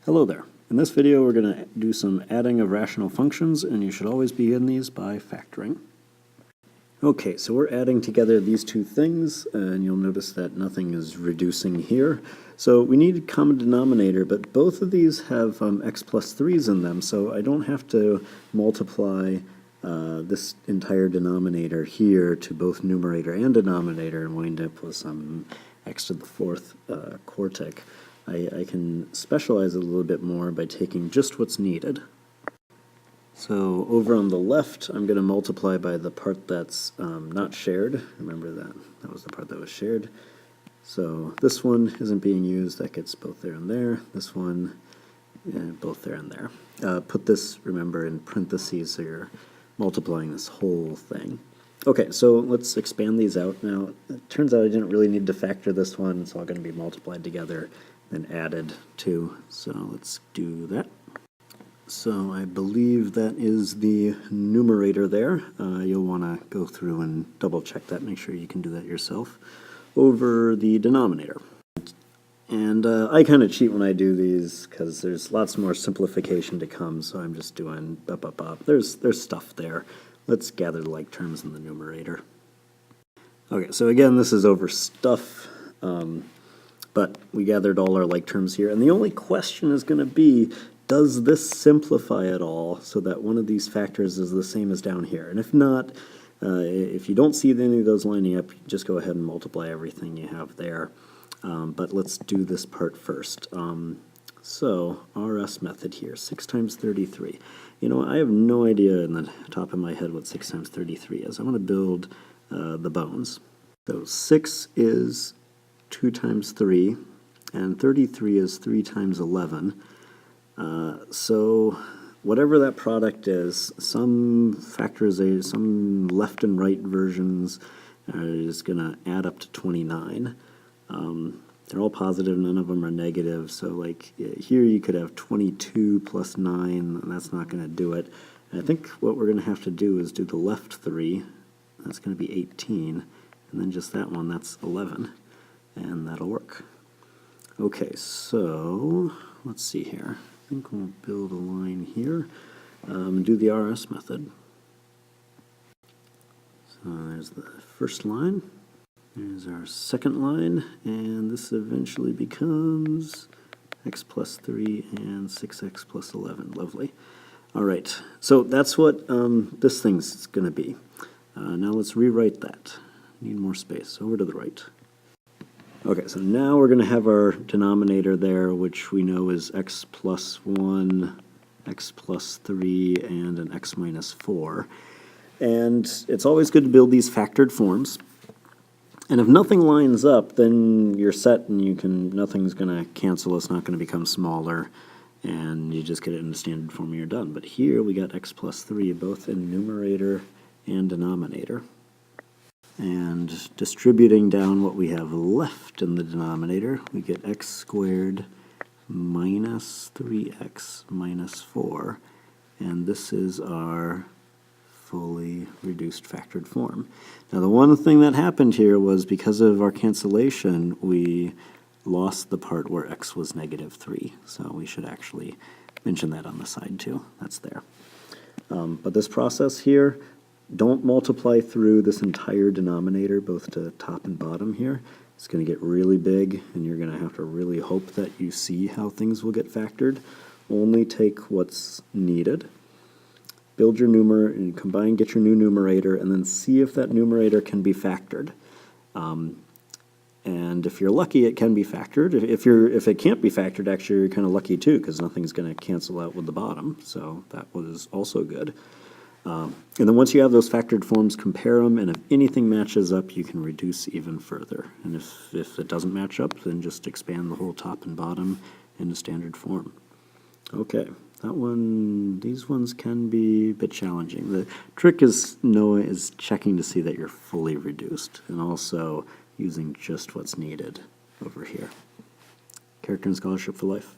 Hello there. In this video we're going to do some adding of rational functions, and you should always begin these by factoring. Okay, so we're adding together these two things, and you'll notice that nothing is reducing here. So we need a common denominator, but both of these have x plus 3's in them, so I don't have to multiply this entire denominator here to both numerator and denominator and wind up with some x to the fourth quartic. I can specialize a little bit more by taking just what's needed. So over on the left, I'm going to multiply by the part that's not shared. Remember that was the part that was shared. So this one isn't being used. That gets both there and there. This one, both there and there. Put this, remember, in parentheses, so you're multiplying this whole thing. Okay, so let's expand these out. Now, it turns out I didn't really need to factor this one. It's all going to be multiplied together and added to. So let's do that. So I believe that is the numerator there. You'll want to go through and double check that, make sure you can do that yourself, over the denominator. And I kind of cheat when I do these because there's lots more simplification to come, so I'm just doing up. There's stuff there. Let's gather the like terms in the numerator. Okay, so again, this is over stuff, but we gathered all our like terms here, and the only question is going to be, does this simplify at all so that one of these factors is the same as down here? And if not, if you don't see any of those lining up, just go ahead and multiply everything you have there. But let's do this part first. So RS method here, 6 times 33. You know, I have no idea in the top of my head what 6 times 33 is. I'm going to build the bones. So 6 is 2 times 3, and 33 is 3 times 11. So whatever that product is, some factorization, some left and right versions is going to add up to 29. They're all positive, none of them are negative, so like here you could have 22 plus 9, and that's not going to do it. And I think what we're going to have to do is do the left 3, that's going to be 18, and then just that one, that's 11, and that'll work. Okay, so let's see here. I think we'll build a line here, do the RS method. So there's the first line. There's our second line, and this eventually becomes x plus 3 and 6x plus 11. Lovely. All right, so that's what this thing's going to be. Now let's rewrite that. Need more space. Over to the right. Okay, so now we're going to have our denominator there, which we know is x plus 1, x plus 3, and an x minus 4. And it's always good to build these factored forms. And if nothing lines up, then you're set and nothing's going to cancel, it's not going to become smaller, and you just get it in the standard form and you're done. But here we got x plus 3 both in numerator and denominator. And distributing down what we have left in the denominator, we get x squared minus 3x minus 4, and this is our fully reduced factored form. Now the one thing that happened here was because of our cancellation, we lost the part where x was negative 3, so we should actually mention that on the side too. That's there. But this process here, don't multiply through this entire denominator, both to top and bottom here. It's going to get really big, and you're going to have to really hope that you see how things will get factored. Only take what's needed. Build your numerator, and combine, get your new numerator, and then see if that numerator can be factored. And if you're lucky, it can be factored. If it can't be factored, actually, you're kind of lucky too, because nothing's going to cancel out with the bottom, so that was also good. And then once you have those factored forms, compare them, and if anything matches up, you can reduce even further. And if it doesn't match up, then just expand the whole top and bottom into standard form. Okay, that one, these ones can be a bit challenging. The trick is checking to see that you're fully reduced, and also using just what's needed over here. Character and Scholarship for Life.